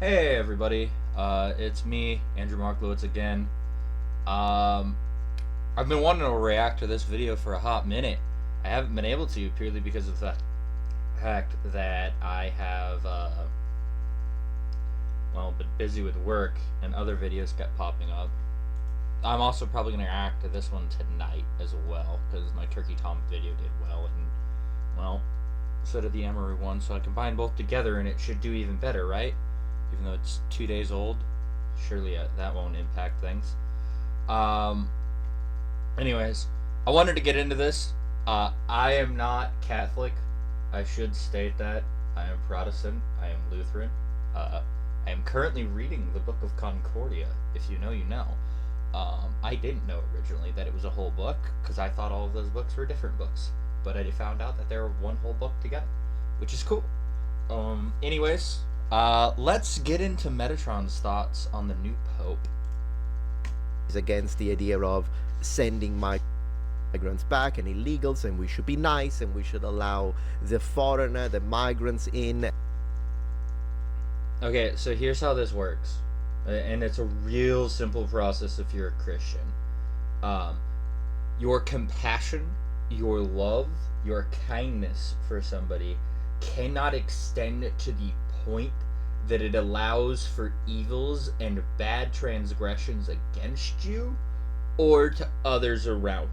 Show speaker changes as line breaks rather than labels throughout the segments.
Hey everybody, it's me, Andrew Marklowitz again. Um, I've been wanting to react to this video for a hot minute. I haven't been able to purely because of the fact that I have, been busy with work and other videos kept popping up. I'm also probably going to react to this one tonight as well because my Turkey Tom video did well and, well, so did the Emery one, so I combine both together and it should do even better, right? Even though it's 2 days old, surely that won't impact things. Um, anyways, I wanted to get into this. I am not Catholic. I should state that. I am Protestant. I am Lutheran. I am currently reading the Book of Concordia. If you know, you know. I didn't know originally that it was a whole book because I thought all of those books were different books. But I found out that they were one whole book together, which is cool. Anyways, let's get into Metatron's thoughts on the new pope.
Is against the idea of sending migrants back and illegals, and we should be nice and we should allow the foreigner, the migrants in.
Okay, so here's how this works, and it's a real simple process if you're a Christian. Your compassion, your love, your kindness for somebody cannot extend to the point that it allows for evils and bad transgressions against you or to others around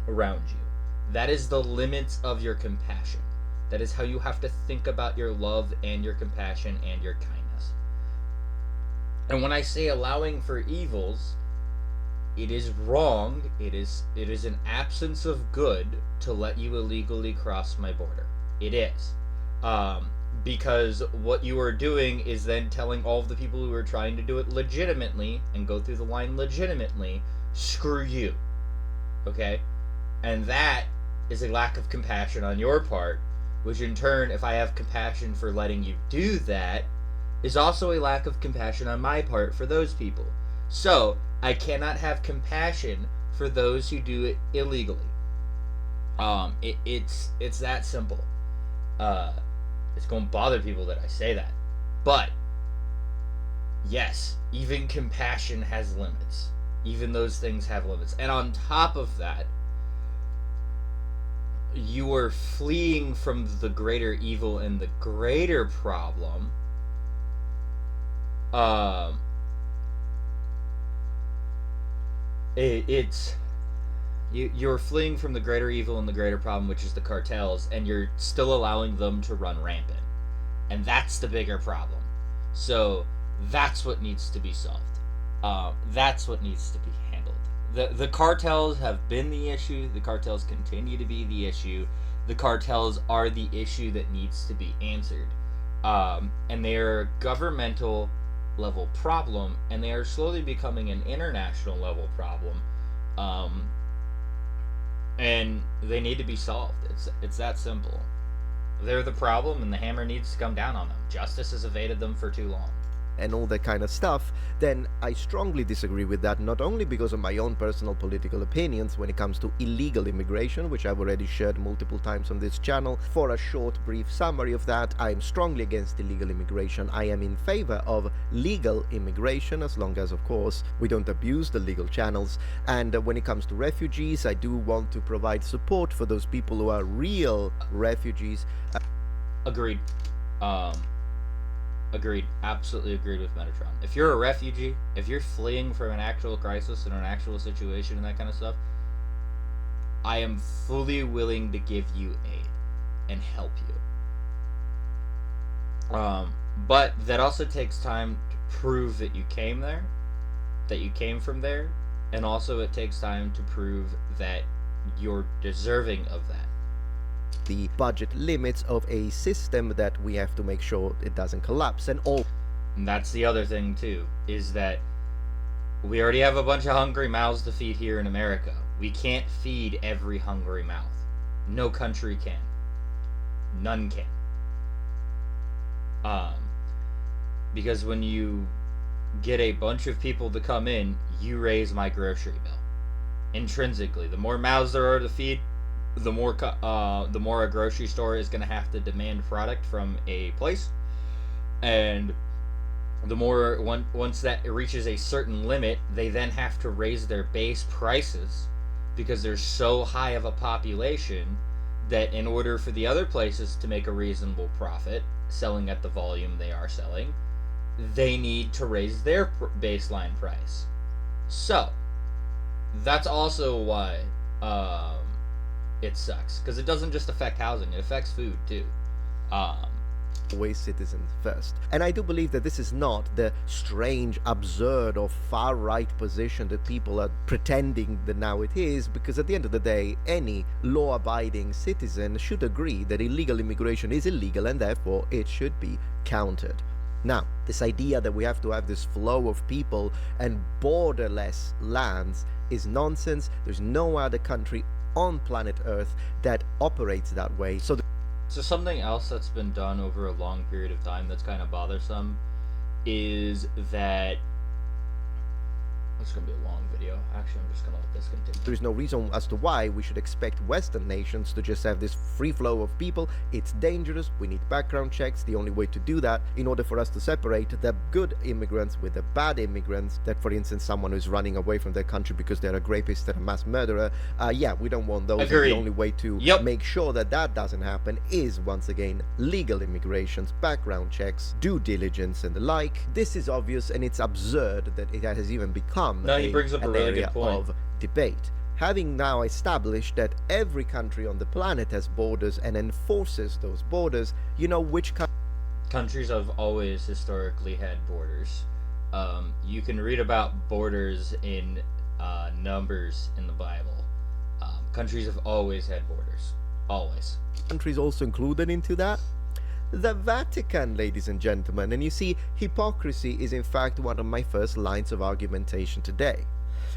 you. That is the limits of your compassion. That is how you have to think about your love and your compassion and your kindness. And when I say allowing for evils, it is wrong. It is an absence of good to let you illegally cross my border. It is. Because what you are doing is then telling all of the people who are trying to do it legitimately and go through the line legitimately, screw you. Okay? And that is a lack of compassion on your part, which in turn, if I have compassion for letting you do that, is also a lack of compassion on my part for those people. So, I cannot have compassion for those who do it illegally. It's that simple. It's going to bother people that I say that. But, yes, even compassion has limits. Even those things have limits. And on top of that, you are fleeing from the greater evil and the greater problem. You're fleeing from the greater evil and the greater problem, which is the cartels, and you're still allowing them to run rampant. And that's the bigger problem. So that's what needs to be solved. That's what needs to be handled. The cartels have been the issue. The cartels continue to be the issue. The cartels are the issue that needs to be answered. And they are a governmental level problem, and they are slowly becoming an international level problem. And they need to be solved. It's that simple. They're the problem, and the hammer needs to come down on them. Justice has evaded them for too long.
And all that kind of stuff, then I strongly disagree with that, not only because of my own personal political opinions when it comes to illegal immigration, which I've already shared multiple times on this channel. For a short, brief summary of that, I am strongly against illegal immigration. I am in favor of legal immigration, as long as, of course, we don't abuse the legal channels. And when it comes to refugees, I do want to provide support for those people who are real refugees.
Agreed. Agreed. Absolutely agreed with Metatron. If you're a refugee, if you're fleeing from an actual crisis and an actual situation and that kind of stuff, I am fully willing to give you aid and help you. But that also takes time to prove that you came there, that you came from there, and also it takes time to prove that you're deserving of that.
The budget limits of a system that we have to make sure it doesn't collapse. And
that's the other thing too, is that we already have a bunch of hungry mouths to feed here in America. We can't feed every hungry mouth. No country can. None can. Because when you get a bunch of people to come in, you raise my grocery bill. Intrinsically, the more mouths there are to feed, the more a grocery store is going to have to demand product from a place, and Once that reaches a certain limit, they then have to raise their base prices because there's so high of a population that in order for the other places to make a reasonable profit selling at the volume they are selling, they need to raise their baseline price. So that's also why it sucks, because it doesn't just affect housing; it affects food too. Um,
Always citizens first. And I do believe that this is not the strange, absurd, or far right position that people are pretending that now it is, because at the end of the day, any law abiding citizen should agree that illegal immigration is illegal and therefore it should be countered. Now, this idea that we have to have this flow of people and borderless lands is nonsense. There's no other country on planet Earth that operates that way. So
something else that's been done over a long period of time that's kind of bothersome is that it's going to be a long video. Actually, I'm just going to let this continue.
there is no reason as to why we should expect Western nations to just have this free flow of people. It's dangerous. We need background checks. The only way to do that, in order for us to separate the good immigrants with the bad immigrants, that for instance someone who's running away from their country because they're a rapist and a mass murderer, we don't want those.
Agreed.
The only way to make sure that that doesn't happen is, once again, legal immigrations, background checks, due diligence, and the like. This is obvious, and it's absurd that it has even become
he brings up a really
area
good point
of debate. Having now established that every country on the planet has borders and enforces those borders, you know which
countries have always historically had borders. You can read about borders in Numbers in the Bible. Countries have always had borders. Always.
countries also included into that? The Vatican, ladies and gentlemen. And you see, hypocrisy is in fact one of my first lines of argumentation today.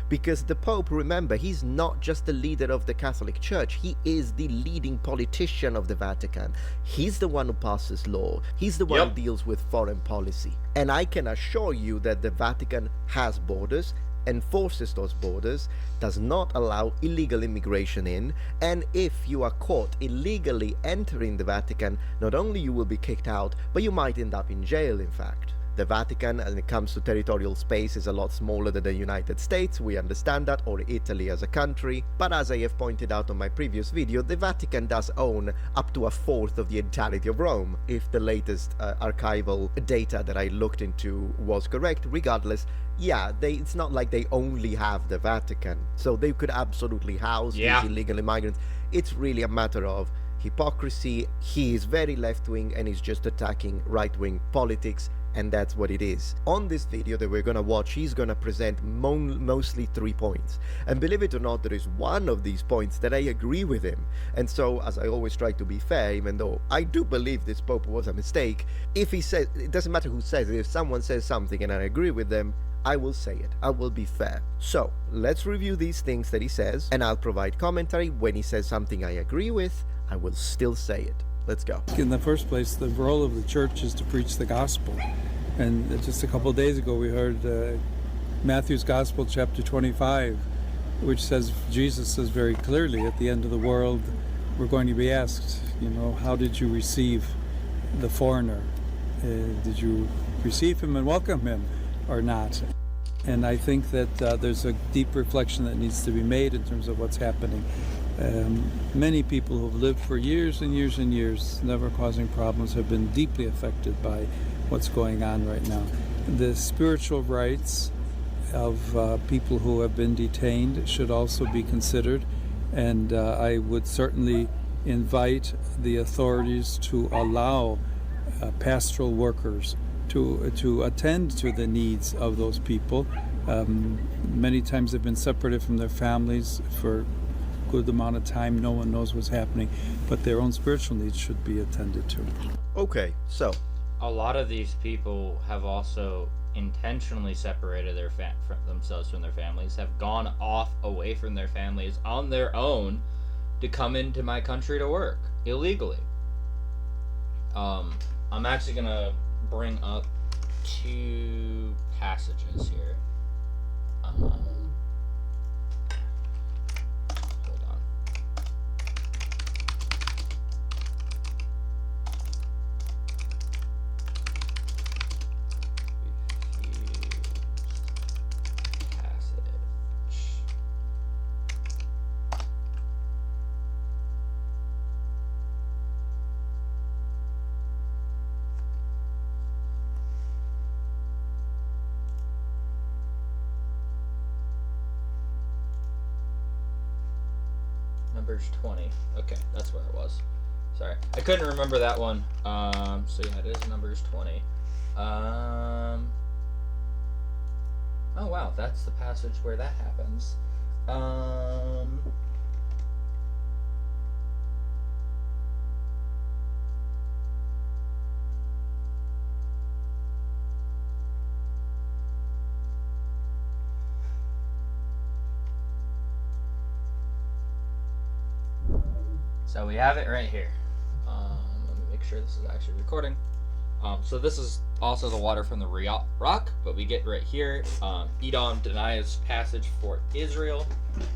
Because the Pope, remember, he's not just the leader of the Catholic Church, he is the leading politician of the Vatican. He's the one who passes law, he's the one who deals with foreign policy. And I can assure you that the Vatican has borders, enforces those borders, does not allow illegal immigration in, and if you are caught illegally entering the Vatican, not only you will be kicked out, but you might end up in jail, in fact. The Vatican, when it comes to territorial space, is a lot smaller than the United States, we understand that, or Italy as a country, but as I have pointed out on my previous video, the Vatican does own up to a fourth of the entirety of Rome, if the latest archival data that I looked into was correct. Regardless, it's not like they only have the Vatican, so they could absolutely house these illegal immigrants. It's really a matter of hypocrisy. He is very left-wing and he's just attacking right-wing politics, and that's what it is. On this video that we're gonna watch, he's gonna present mostly 3 points, and believe it or not, there is one of these points that I agree with him. And so, as I always try to be fair, even though I do believe this Pope was a mistake, if he says, it doesn't matter who says it, if someone says something and I agree with them, I will say it. I will be fair. So, let's review these things that he says, and I'll provide commentary. When he says something I agree with, I will still say it. Let's go.
In the first place, the role of the church is to preach the gospel. And just a couple of days ago, we heard Matthew's Gospel, chapter 25, which says, Jesus says very clearly, at the end of the world, we're going to be asked, how did you receive the foreigner? Did you receive him and welcome him or not? And I think that there's a deep reflection that needs to be made in terms of what's happening. Many people who've lived for years and years and years, never causing problems, have been deeply affected by what's going on right now. The spiritual rights of people who have been detained should also be considered, and I would certainly invite the authorities to allow pastoral workers to attend to the needs of those people. Many times they've been separated from their families for a good amount of time. No one knows what's happening, but their own spiritual needs should be attended to.
Okay, so
a lot of these people have also intentionally separated themselves from their families, have gone off away from their families on their own to come into my country to work illegally. I'm actually gonna bring up 2 passages here. Hold on. Numbers 20. Okay, that's where it was. Sorry, I couldn't remember that one. So yeah, it is Numbers 20. Oh wow, that's the passage where that happens. So we have it right here. Let me make sure this is actually recording. So this is also the water from the rock, but we get right here. Edom denies passage for Israel,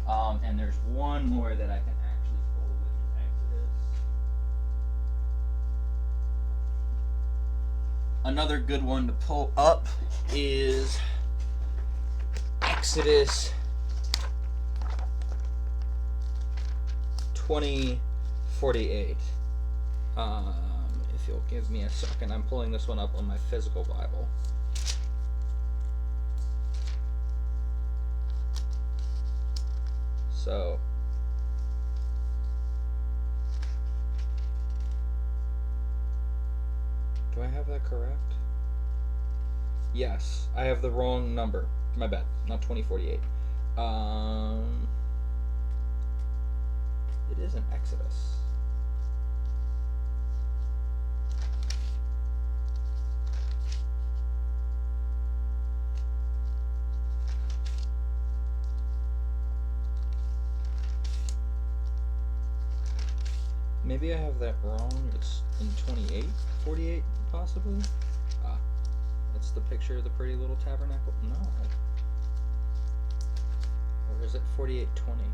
and there's one more that I can actually pull, which is Exodus. Another good one to pull up is Exodus 20:48. If you'll give me a second, I'm pulling this one up on my physical Bible. So, do I have that correct? Yes, I have the wrong number. My bad, not 20:48. It is in Exodus. Maybe I have that wrong. It's in 28:48, possibly. That's the picture of the pretty little tabernacle. No. Or is it 48:20?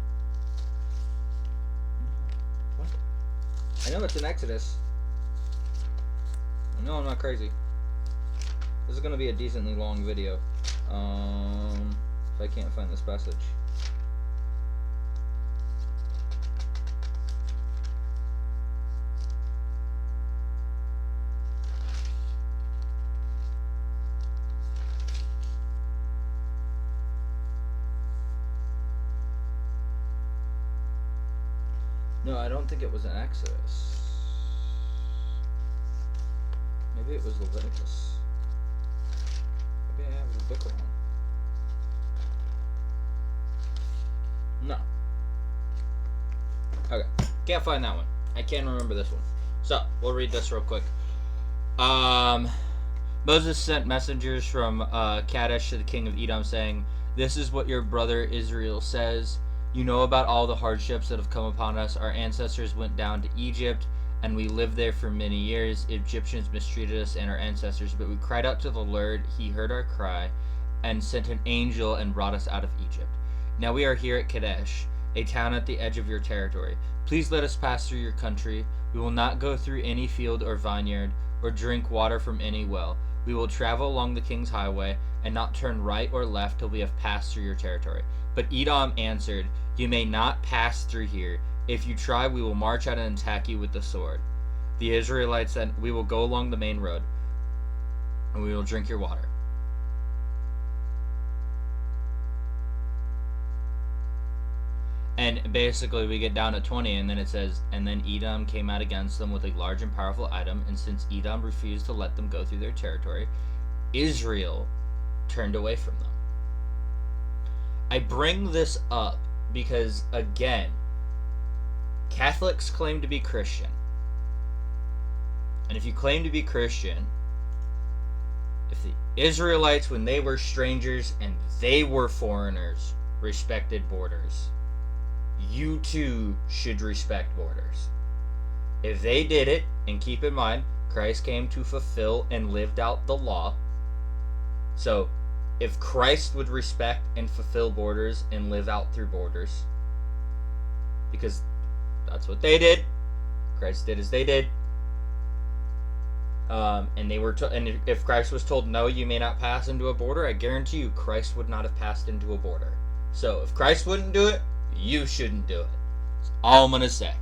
What? I know it's in Exodus. I know I'm not crazy. This is gonna be a decently long video. If I can't find this passage. No, I don't think it was in Exodus. Maybe it was Leviticus. Maybe I have the book wrong. No. Okay, can't find that one. I can remember this one. So, we'll read this real quick. Moses sent messengers from Kadesh to the king of Edom saying, "This is what your brother Israel says. You know about all the hardships that have come upon us. Our ancestors went down to Egypt, and we lived there for many years. Egyptians mistreated us and our ancestors, but we cried out to the Lord. He heard our cry and sent an angel and brought us out of Egypt. Now we are here at Kadesh, a town at the edge of your territory. Please let us pass through your country. We will not go through any field or vineyard or drink water from any well. We will travel along the king's highway and not turn right or left till we have passed through your territory." But Edom answered, "You may not pass through here. If you try, we will march out and attack you with the sword." The Israelites said, "We will go along the main road, and we will drink your water." And basically we get down to 20, and then it says, "And then Edom came out against them with a large and powerful item, and since Edom refused to let them go through their territory, Israel turned away from them." I bring this up because, again, Catholics claim to be Christian. And if you claim to be Christian, if the Israelites, when they were strangers and they were foreigners, respected borders, you too should respect borders. If they did it, and keep in mind, Christ came to fulfill and lived out the law. So, if Christ would respect and fulfill borders and live out through borders, because that's what they did, Christ did as they did, and they were and if Christ was told, "No, you may not pass into a border," I guarantee you Christ would not have passed into a border. So if Christ wouldn't do it, you shouldn't do it. That's all I'm gonna say.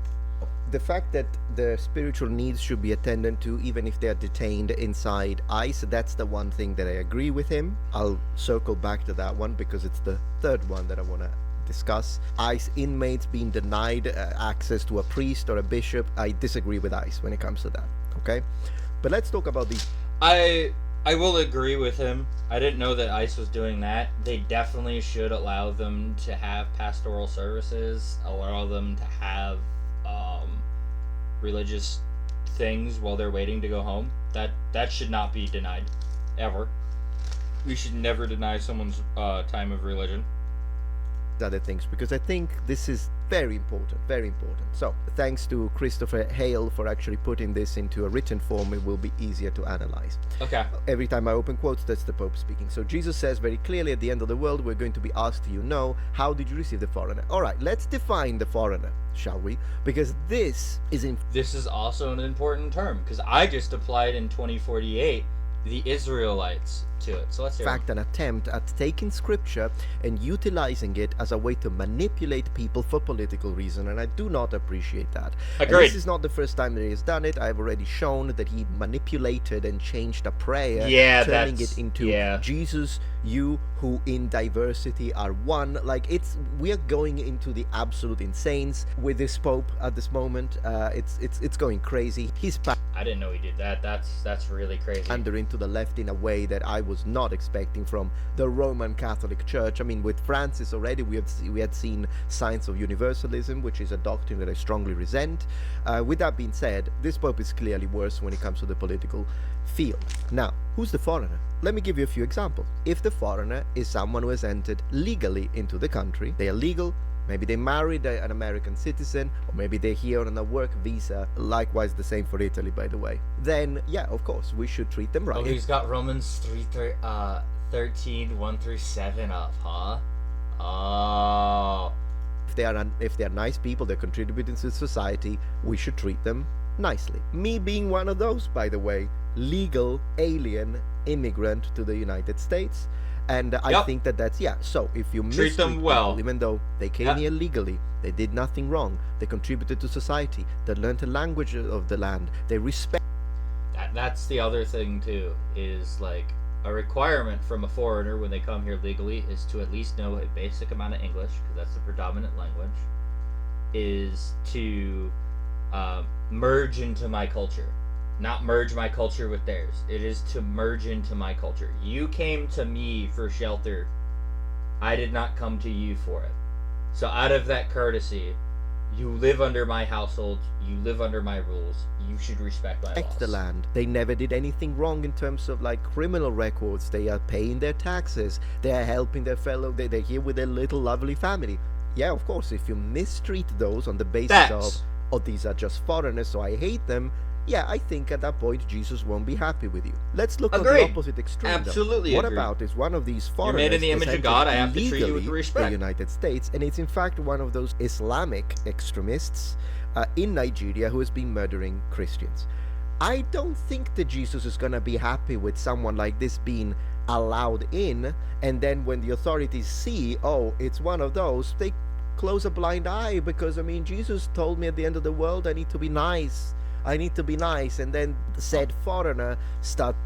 The fact that the spiritual needs should be attended to even if they are detained inside ICE, that's the one thing that I agree with him. I'll circle back to that one because it's the third one that I want to discuss. ICE inmates being denied access to a priest or a bishop, I disagree with ICE when it comes to that. Okay, but let's talk about these.
I will agree with him. I didn't know that ICE was doing that. They definitely should allow them to have pastoral services, allow them to have religious things while they're waiting to go home. That should not be denied, ever. We should never deny someone's time of religion.
Other things, because I think this is very important, very important. So thanks to Christopher Hale for actually putting this into a written form, it will be easier to analyze.
Okay.
Every time I open quotes, that's the Pope speaking. So Jesus says very clearly, at the end of the world, we're going to be asked, how did you receive the foreigner? All right, let's define the foreigner, shall we? Because this
is also an important term, because I just applied in 2048 the Israelites to it. So let's hear
fact an attempt at taking scripture and utilizing it as a way to manipulate people for political reason, and I do not appreciate that.
Agreed.
And this is not the first time that he has done it. I've already shown that he manipulated and changed a prayer, turning it into Jesus, you who in diversity are one. Like, we are going into the absolute insanes with this Pope at this moment. It's going crazy.
I didn't know he did that. That's really crazy.
Under into the left in a way that I was not expecting from the Roman Catholic Church. I mean, with Francis already, we had seen signs of universalism, which is a doctrine that I strongly resent. With that being said, this Pope is clearly worse when it comes to the political field. Now, who's the foreigner? Let me give you a few examples. If the foreigner is someone who has entered legally into the country, they are legal. Maybe they married an American citizen, or maybe they're here on a work visa. Likewise, the same for Italy, by the way. Then, yeah, of course, we should treat them right.
Oh, he's got Romans 13, 1 through 7 up, huh? Oh.
If they are nice people, they're contributing to society, we should treat them nicely. Me being one of those, by the way, legal alien immigrant to the United States. And I think that's, so if you
treat them well,
people, even though they came here legally, they did nothing wrong, they contributed to society, they learned the language of the land, they respect.
That's the other thing too, is like a requirement from a foreigner when they come here legally is to at least know a basic amount of English, because that's the predominant language, is to merge into my culture. Not merge my culture with theirs. It is to merge into my culture. You came to me for shelter. I did not come to you for it. So out of that courtesy, you live under my household. You live under my rules. You should respect my laws.
The land. They never did anything wrong in terms of like criminal records. They are paying their taxes. They are helping their fellow. They're here with their little lovely family. Yeah, of course. If you mistreat those on the basis of, oh, these are just foreigners, so I hate them. Yeah, I think at that point Jesus won't be happy with you. Let's look at the opposite extreme.
Absolutely.
What about is one of these foreigners?
You're made in the image of God. I have to treat you with respect.
The United States, and it's in fact one of those Islamic extremists in Nigeria who has been murdering Christians. I don't think that Jesus is gonna be happy with someone like this being allowed in, and then when the authorities see, oh, it's one of those, they close a blind eye, because I mean, Jesus told me at the end of the world I need to be nice. I need to be nice, and then said foreigner starts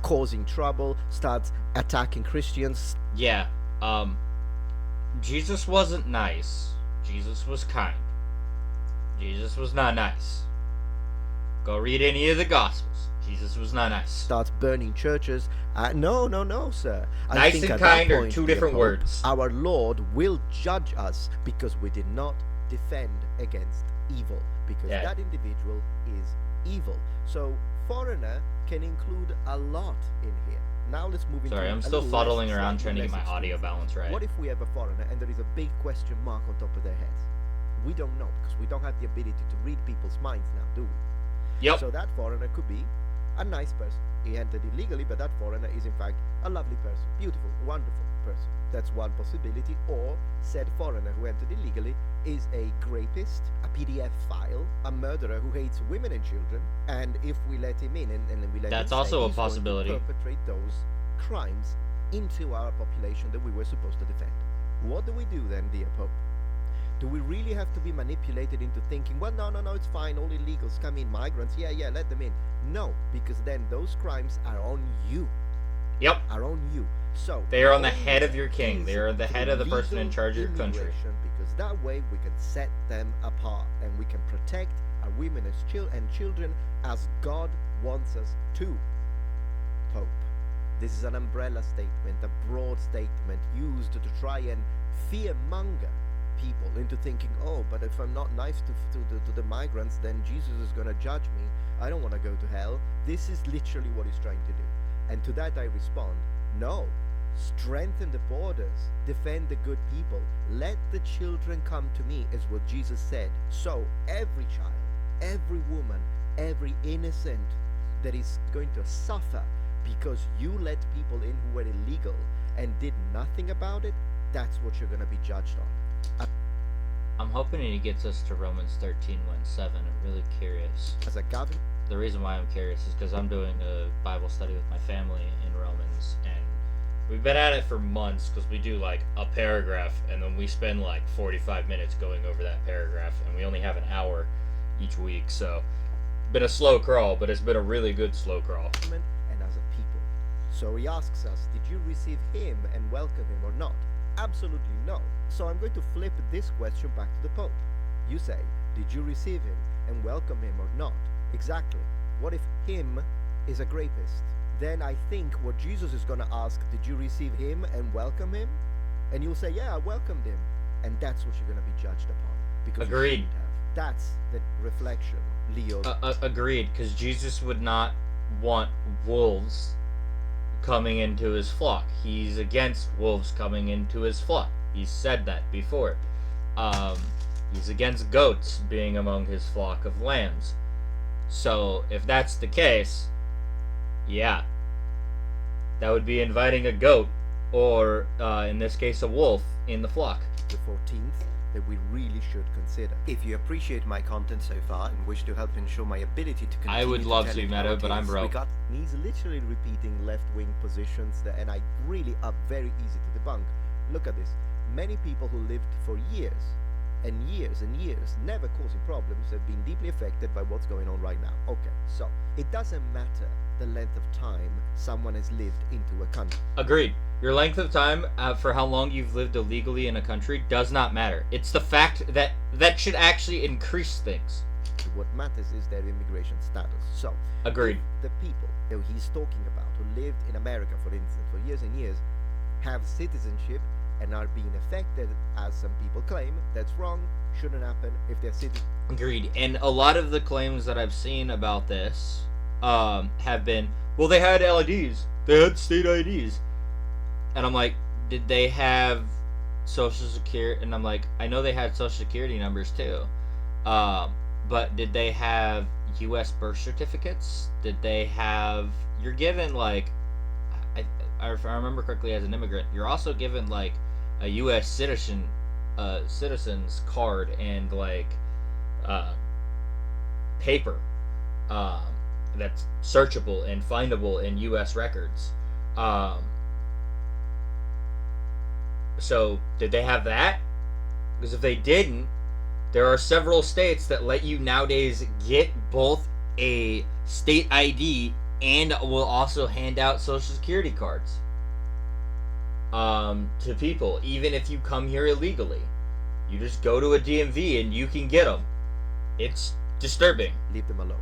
causing trouble, starts attacking Christians.
Yeah, Jesus wasn't nice. Jesus was kind. Jesus was not nice. Go read any of the Gospels. Jesus was not nice.
Starts burning churches. No, sir.
Nice I think and kind are two different words.
Our Lord will judge us because we did not defend against evil. Because that individual is evil. So foreigner can include a lot in here. Now let's move into.
Sorry, I'm still fuddling around trying to get my audio balance right.
What if we have a foreigner and there is a big question mark on top of their heads? We don't know, because we don't have the ability to read people's minds now, do we?
Yep.
So that foreigner could be a nice person. He entered illegally, but that foreigner is in fact a lovely person, beautiful, wonderful person. That's one possibility. Or said foreigner who entered illegally is a rapist, a PDF file, a murderer who hates women and children, and if we let him in and we let
that's
him
also
stay,
a possibility.
Going to perpetrate those crimes into our population that we were supposed to defend. What do we do then, dear Pope? Do we really have to be manipulated into thinking, well, no, it's fine, all illegals come in, migrants, yeah, let them in? No, because then those crimes are on you.
Yep.
Are on you. So
They are on the
only
head of your king.
is
They are the head of the person in
legal
charge of your country.
immigration, because that way we can set them apart and we can protect our women and children as God wants us to. Pope. This is an umbrella statement, a broad statement used to try and fearmonger people into thinking, oh, but if I'm not nice to the migrants, then Jesus is going to judge me. I don't want to go to hell. This is literally what he's trying to do. And to that I respond, no. Strengthen the borders. Defend the good people. Let the children come to me, is what Jesus said. So every child, every woman, every innocent that is going to suffer because you let people in who were illegal and did nothing about it, that's what you're going to be judged on.
I'm hoping he gets us to Romans 13:1-7. I'm really curious.
As a government,
The reason why I'm curious is because I'm doing a Bible study with my family in Romans, and we've been at it for months because we do like a paragraph, and then we spend like 45 minutes going over that paragraph, and we only have an hour each week, so been a slow crawl, but it's been a really good slow crawl.
and as a people. So he asks us, did you receive him and welcome him or not? Absolutely no. So I'm going to flip this question back to the Pope. You say, did you receive him and welcome him or not? Exactly. What if him is a rapist? Then I think what Jesus is going to ask, did you receive him and welcome him? And you'll say, yeah, I welcomed him. And that's what you're going to be judged upon. Because
Agreed.
You shouldn't have. That's the reflection, Leo.
Agreed, because Jesus would not want wolves coming into his flock. He's against wolves coming into his flock. He's said that before. He's against goats being among his flock of lambs. So, if that's the case, yeah, that would be inviting a goat, or in this case, a wolf, in the flock.
The 14th that we really should consider.
If you appreciate my content so far and wish to help ensure my ability to continue
I would
to
love
tell
to,
it
Meta,
how it
but I'm
is,
broke.
He's literally repeating left-wing positions that, and I really are very easy to debunk. Look at this. Many people who lived for years and years and years, never causing problems, have been deeply affected by what's going on right now. Okay, so it doesn't matter the length of time someone has lived into a country.
Agreed. Your length of time for how long you've lived illegally in a country does not matter. It's the fact that should actually increase things.
What matters is their immigration status. So,
Agreed.
if the people that he's talking about who lived in America, for instance, for years and years, have citizenship and are being affected, as some people claim, that's wrong, shouldn't happen if they're citizens.
Agreed. And a lot of the claims that I've seen about this have been, well, they had LIDs. They had state IDs. And I'm like, did they have Social Security? And I'm like, I know they had Social Security numbers too. But did they have U.S. birth certificates? Did they have... You're given, like... If I remember correctly, as an immigrant, you're also given, like, a U.S. citizen's card and, like, paper that's searchable and findable in U.S. records. So, did they have that? Because if they didn't, there are several states that let you nowadays get both a state ID and will also hand out Social Security cards to people, even if you come here illegally. You just go to a DMV and you can get them. It's disturbing.
Leave them alone.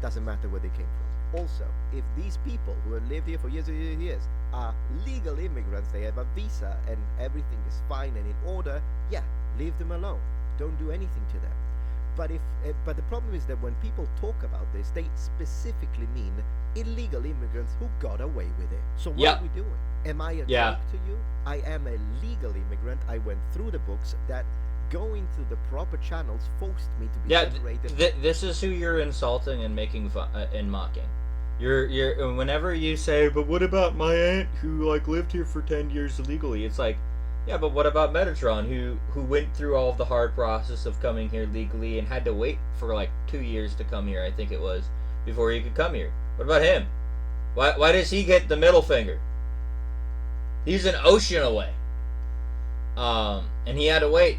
Doesn't matter where they came from. Also, if these people who have lived here for years and years and years are legal immigrants, they have a visa and everything is fine and in order, yeah, leave them alone. Don't do anything to them. But but the problem is that when people talk about this, they specifically mean illegal immigrants who got away with it. So what are we doing? Am I a joke to you? I am a legal immigrant. I went through the books that going through the proper channels forced me to be separated.
This is who you're insulting and making fun and mocking. You're whenever you say, but what about my aunt who like lived here for 10 years illegally? It's like, yeah, but what about Metatron who went through all of the hard process of coming here legally and had to wait for like 2 years to come here, I think it was, before he could come here. What about him? Why does he get the middle finger? He's an ocean away. And he had to wait.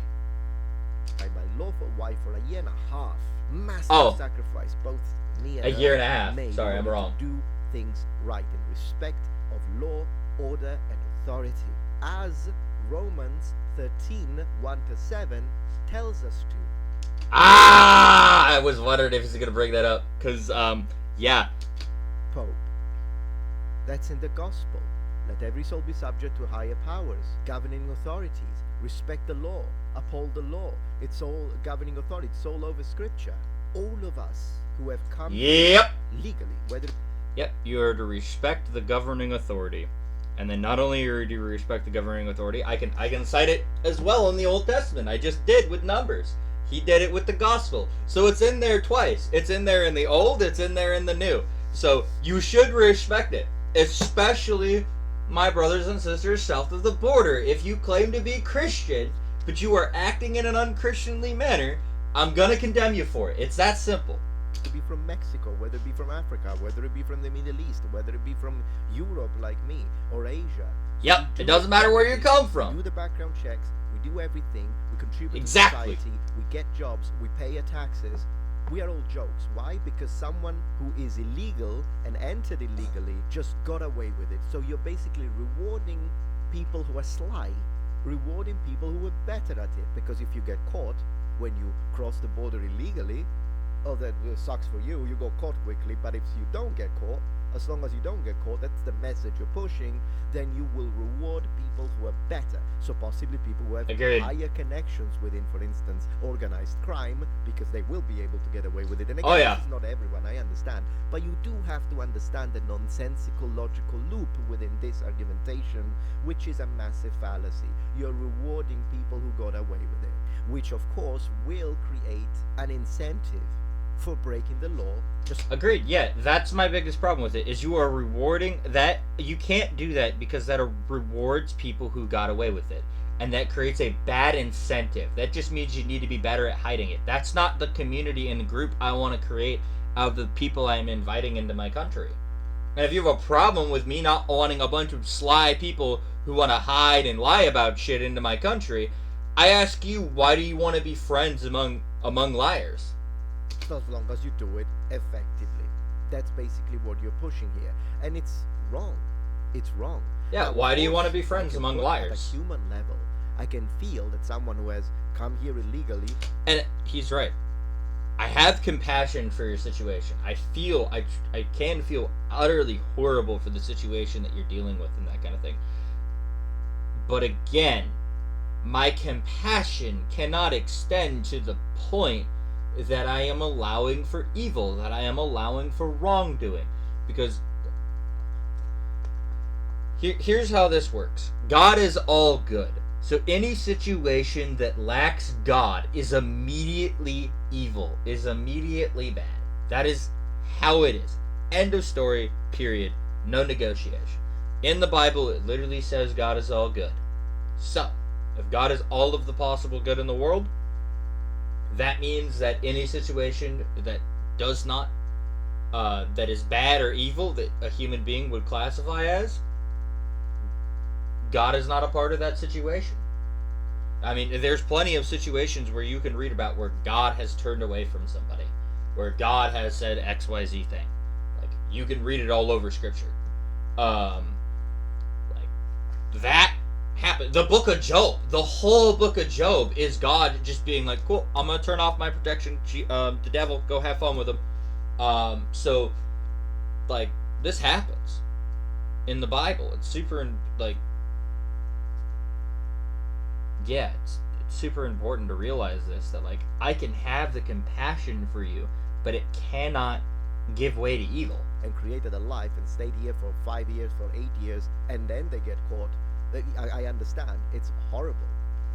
By my lawful wife for a year and a half. Massive sacrifice, both me and
a year and a half.
made
Sorry, I'm wrong.
to do things right in respect of law, order, and authority, as Romans 13:1-7 tells us to.
I was wondering if he's going to bring that up, because, yeah.
Pope. That's in the gospel. Let every soul be subject to higher powers, governing authorities, respect the law, uphold the law. It's all governing authority. It's all over Scripture. All of us who have come
Yep.
legally, whether...
Yep, you are to respect the governing authority. And then not only are you to respect the governing authority, I can cite it as well in the Old Testament. I just did with Numbers. He did it with the gospel. So it's in there twice. It's in there in the old, it's in there in the new. So you should respect it. Especially my brothers and sisters south of the border. If you claim to be Christian, but you are acting in an unchristianly manner, I'm gonna condemn you for it. It's that simple.
To be from Mexico, whether it be from Africa, whether it be from the Middle East, whether it be from Europe like me, or Asia.
Yep, it doesn't matter where you come from.
We do the background checks, we do everything, we contribute
Exactly.
to society, we get jobs, we pay our taxes. We are all jokes. Why? Because someone who is illegal and entered illegally just got away with it. So you're basically rewarding people who are sly, rewarding people who are better at it. Because if you get caught when you cross the border illegally, oh, that sucks for you. You go caught quickly. But if you don't get caught, as long as you don't get caught, that's the message you're pushing, then you will reward people who are better. So possibly people who have
Agreed.
higher connections within, for instance, organized crime, because they will be able to get away with it. And again,
Oh, yeah.
this is not everyone, I understand. But you do have to understand the nonsensical logical loop within this argumentation, which is a massive fallacy. You're rewarding people who got away with it, which of course will create an incentive for breaking the law.
Agreed. Yeah, that's my biggest problem with it, is you are rewarding that. You can't do that because that rewards people who got away with it, and that creates a bad incentive. That just means you need to be better at hiding it. That's not the community and the group I want to create out of the people I'm inviting into my country. And if you have a problem with me not wanting a bunch of sly people who want to hide and lie about shit into my country, I ask you, why do you want to be friends among liars?
As long as you do it effectively. That's basically what you're pushing here. And it's wrong. It's wrong.
Yeah,
Now,
why
of
do you
course,
want to be
I
friends
can
among
put
liars?
At a human level, I can feel that someone who has come here illegally...
And he's right. I have compassion for your situation. I can feel utterly horrible for the situation that you're dealing with and that kind of thing. But again, my compassion cannot extend to the point that I am allowing for evil, that I am allowing for wrongdoing. Because here's how this works. God is all good. So any situation that lacks God is immediately evil, is immediately bad. That is how it is. End of story, period. No negotiation. In the Bible, it literally says God is all good. So, if God is all of the possible good in the world, that means that any situation that does not, that is bad or evil, that a human being would classify as, God is not a part of that situation. I mean, there's plenty of situations where you can read about where God has turned away from somebody, where God has said XYZ thing. Like, you can read it all over Scripture. Like, that happened. The book of Job, the whole book of Job is God just being like, cool, I'm going to turn off my protection. The devil, go have fun with him. So, like, this happens in the Bible. It's super, like, yeah, it's super important to realize this, that, like, I can have the compassion for you, but it cannot give way to evil.
and created a life and stayed here for 5 years, for 8 years, and then they get caught. I understand. It's horrible.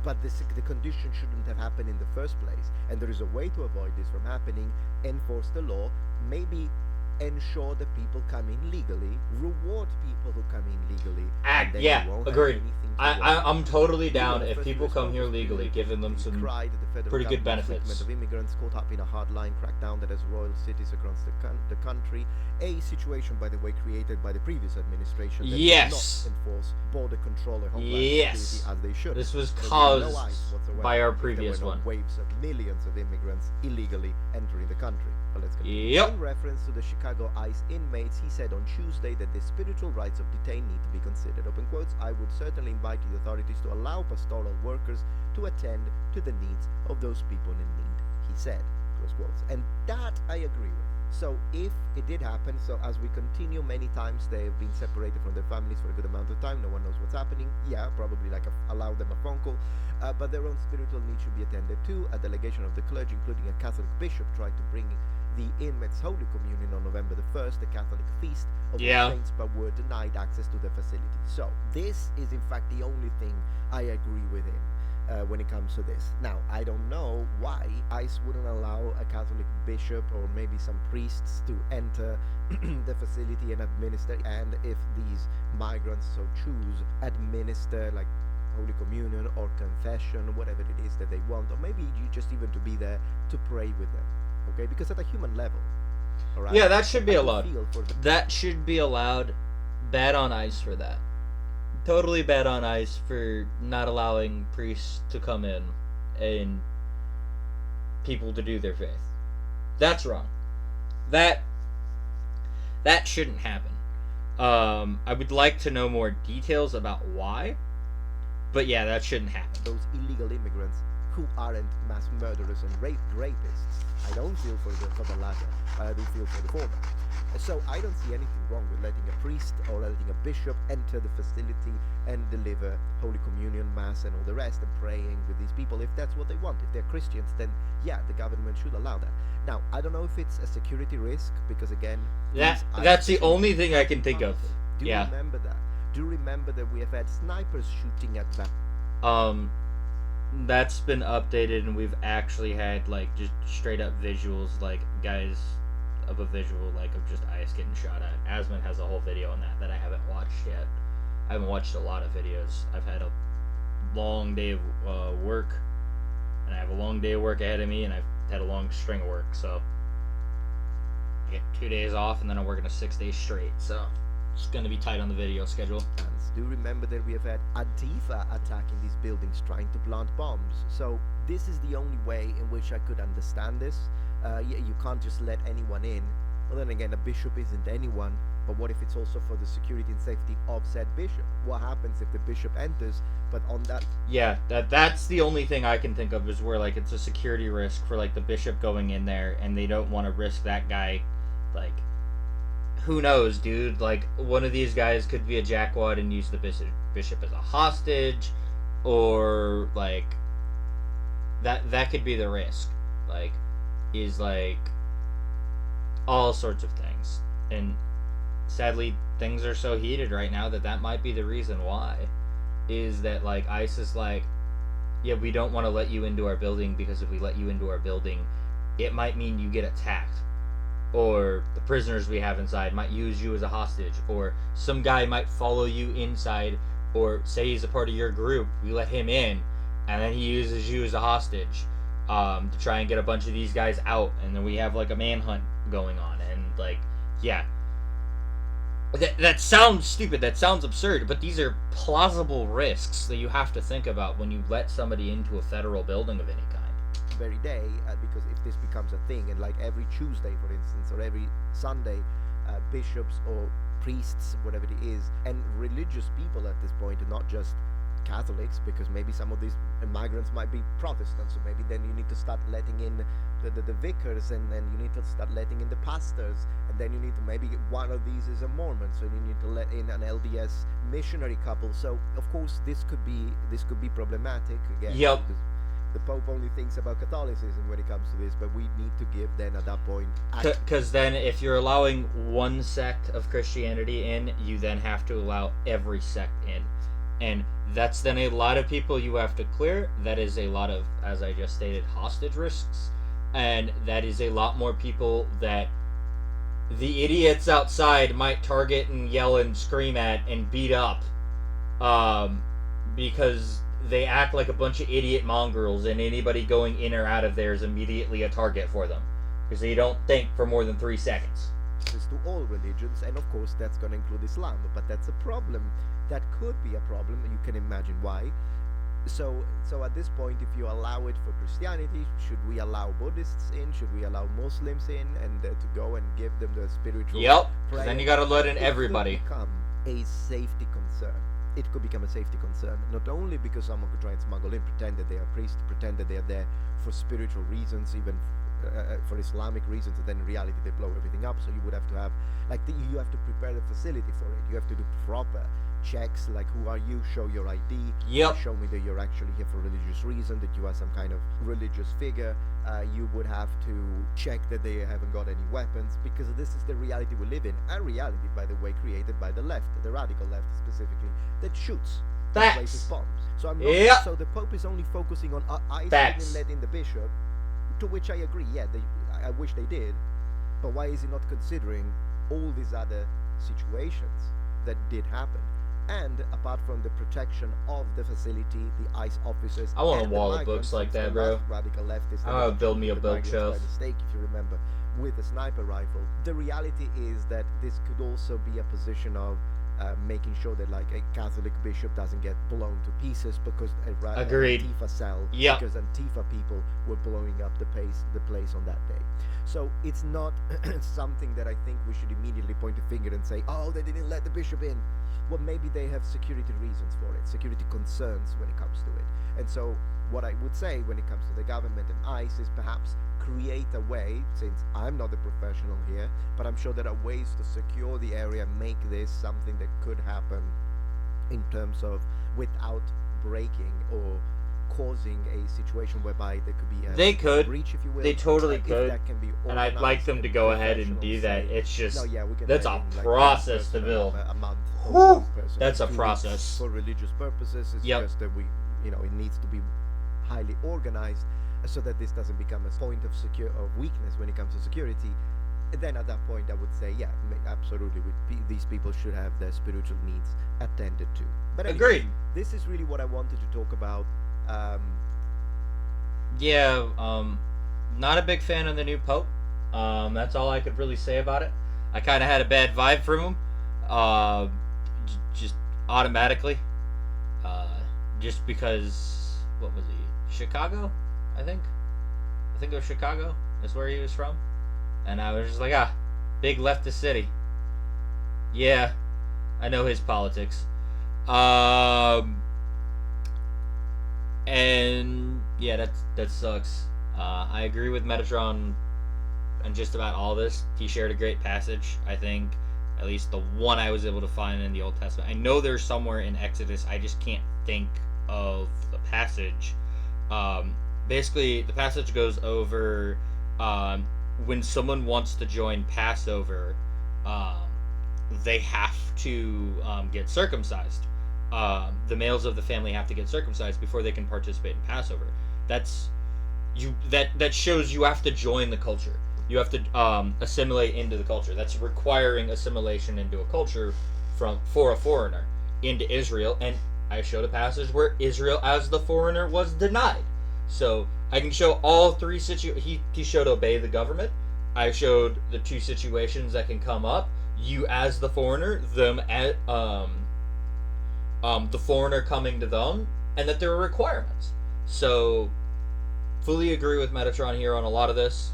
But the condition shouldn't have happened in the first place. And there is a way to avoid this from happening. Enforce the law. Maybe ensure that people come in legally. Reward people who come in legally. And then
Yeah,
you won't have
agreed.
anything
I'm totally down
Even
if
first
people come here
responders
legally,
really
giving them some
cried the federal
pretty good
government's
benefits.
treatment of immigrants caught up in a hardline crackdown that has roiled cities across the country. A situation, by the way, created by the previous administration that
Yes.
did not enforce border control or homeland
Yes.
security as they should.
This was
There
caused
no ICE whatsoever
by our
if
previous
there were
one.
no waves of millions of immigrants illegally entering the country. But let's continue.
Yep.
In reference to the Chicago ICE inmates, he said on Tuesday that the spiritual rights of detained need to be considered. Open quotes, I would certainly invite the authorities to allow pastoral workers to attend to the needs of those people in need, he said. Close quotes. And that I agree with. So if it did happen, so as we continue, many times they've been separated from their families for a good amount of time, no one knows what's happening. Yeah, probably like allow them a phone call, but their own spiritual needs should be attended to. A delegation of the clergy, including a Catholic bishop, tried to bring the inmates Holy Communion on November the 1st, the Catholic feast of the saints, but were denied access to the facility. So this is in fact the only thing I agree with him when it comes to this. Now, I don't know why ICE wouldn't allow a Catholic bishop or maybe some priests to enter the facility and administer, and if these migrants so choose, administer like Holy Communion or confession, whatever it is that they want, or maybe you just even to be there to pray with them, okay? Because at a human level, all right?
Yeah, that should be
I
allowed.
feel for the
That should be allowed. Bad on ICE for that. Totally bad on ICE for not allowing priests to come in and people to do their faith. That's wrong. That shouldn't happen. I would like to know more details about why, but yeah, that shouldn't happen.
those illegal immigrants who aren't mass murderers and rapists. I don't feel for the latter, but I do feel for the former. So I don't see anything wrong with letting a priest or letting a bishop enter the facility and deliver Holy Communion, Mass, and all the rest, and praying with these people if that's what they want. If they're Christians, then yeah, the government should allow that. Now, I don't know if it's a security risk, because again,
That's the only thing I can think of.
Do you remember that? Do you remember that we have had snipers shooting at that?
That's been updated, and we've actually had like just straight up visuals, like guys of a visual like of just ICE getting shot at. Asman has a whole video on that I haven't watched yet. I haven't watched a lot of videos. I've had a long day of work, and I have a long day of work ahead of me, and I've had a long string of work, so I get 2 days off, and then I'm working a 6 days straight, so it's gonna be tight on the video schedule.
Do you remember that we have had Antifa attacking these buildings, trying to plant bombs? So this is the only way in which I could understand this. You can't just let anyone in. Well, then again, a bishop isn't anyone. But what if it's also for the security and safety of said bishop? What happens if the bishop enters, but on that...
Yeah, that's the only thing I can think of is where like it's a security risk for like the bishop going in there, and they don't want to risk that guy, like... Who knows, dude? Like, one of these guys could be a jackwad and use the bishop as a hostage, or, like, that could be the risk. Like, is, like, all sorts of things. And, sadly, things are so heated right now that might be the reason why. Is that, like, ICE is like, yeah, we don't want to let you into our building, because if we let you into our building, it might mean you get attacked. Or the prisoners we have inside might use you as a hostage, or some guy might follow you inside, or say he's a part of your group, we let him in, and then he uses you as a hostage to try and get a bunch of these guys out, and then we have like a manhunt going on, and like, yeah. That sounds stupid, that sounds absurd, but these are plausible risks that you have to think about when you let somebody into a federal building of any kind.
Very day, because if this becomes a thing, and like every Tuesday, for instance, or every Sunday, bishops or priests, whatever it is, and religious people at this point, and not just Catholics, because maybe some of these migrants might be Protestants, so maybe then you need to start letting in the vicars, and then you need to start letting in the pastors, and then you need to maybe one of these is a Mormon, so you need to let in an LDS missionary couple. So of course this could be problematic again.
Yep.
The Pope only thinks about Catholicism when it comes to this, but we need to give then at that point...
Because then if you're allowing one sect of Christianity in, you then have to allow every sect in. And that's then a lot of people you have to clear. That is a lot of, as I just stated, hostage risks. And that is a lot more people that the idiots outside might target and yell and scream at and beat up. because they act like a bunch of idiot mongrels, and anybody going in or out of there is immediately a target for them because they don't think for more than 3 seconds.
This to all religions, and of course that's going to include Islam, but that's a problem. That could be a problem. You can imagine why. So at this point, if you allow it for Christianity, should we allow Buddhists in? Should we allow Muslims in, and to go and give them the spiritual
Yep.
prayer?
Then you got to let in
It
everybody.
could become a safety concern. It could become a safety concern, not only because someone could try and smuggle in, pretend that they are priests, pretend that they are there for spiritual reasons, even for Islamic reasons, and then in reality they blow everything up. So you would have to have, you have to prepare the facility for it. You have to do proper checks, like who are you, show your ID,
Yep.
show me that you're actually here for religious reason, that you are some kind of religious figure. You would have to check that they haven't got any weapons, because this is the reality we live in, a reality, by the way, created by the left, the radical left specifically, that shoots, that places
Facts.
bombs. So I'm not,
Yep.
so the Pope is only focusing on I
Facts.
shouldn't let in the bishop, to which I agree. Yeah, I wish they did, but why is he not considering all these other situations that did happen? And apart from the protection of the facility, the ICE officers,
I want a
and the
wall of
migrants,
books like
since
that,
the
bro.
last radical leftists
I wanna
that
build me a
shot the migrants
bookshelf.
by mistake, if you remember, with a sniper rifle. The reality is that this could also be a position of making sure that like a Catholic bishop doesn't get blown to pieces because
Agreed.
Antifa cell,
Yep.
because Antifa people were blowing up the place on that day. So it's not something that I think we should immediately point a finger and say, oh, they didn't let the bishop in. Well, maybe they have security reasons for it, security concerns when it comes to it. And so what I would say when it comes to the government and ICE is perhaps create a way, since I'm not a professional here, but I'm sure there are ways to secure the area, make this something that could happen in terms of without breaking or causing a situation whereby there could be a
They could.
breach, if you will.
They totally
If
could.
that can be
And I'd like
organized
them to
and
go ahead and do
professionals
that.
say,
It's just
no, yeah, we can
that's
let
a
in, like,
process
one
to
person
build.
a month or
Whew.
one person
That's a
2 weeks
process.
for religious purposes. It's
Yep.
just that we, it needs to be highly organized so that this doesn't become a point of weakness when it comes to security. And then at that point, I would say, yeah, absolutely, these people should have their spiritual needs attended to. But anyway,
Agreed.
this is really what I wanted to talk about.
Yeah, not a big fan of the new Pope. That's all I could really say about it. I kind of had a bad vibe from him, just automatically, just because, what was he? Chicago, I think it was Chicago. That's where he was from, and I was just like, big leftist city. Yeah, I know his politics. And yeah, that sucks. I agree with Metatron on just about all this. He shared a great passage. I think at least the one I was able to find in the Old Testament. I know there's somewhere in Exodus. I just can't think of the passage. Basically, the passage goes over when someone wants to join Passover, they have to get circumcised. The males of the family have to get circumcised before they can participate in Passover. That shows you have to join the culture. You have to assimilate into the culture. That's requiring assimilation into a culture for a foreigner into Israel. And I showed a passage where Israel as the foreigner was denied. So I can show all 3 situations. He showed obey the government. I showed the 2 situations that can come up. You as the foreigner, them at the foreigner coming to them, and that there are requirements. So, fully agree with Metatron here on a lot of this.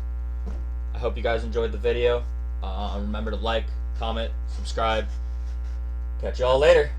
I hope you guys enjoyed the video. Remember to like, comment, subscribe. Catch y'all later.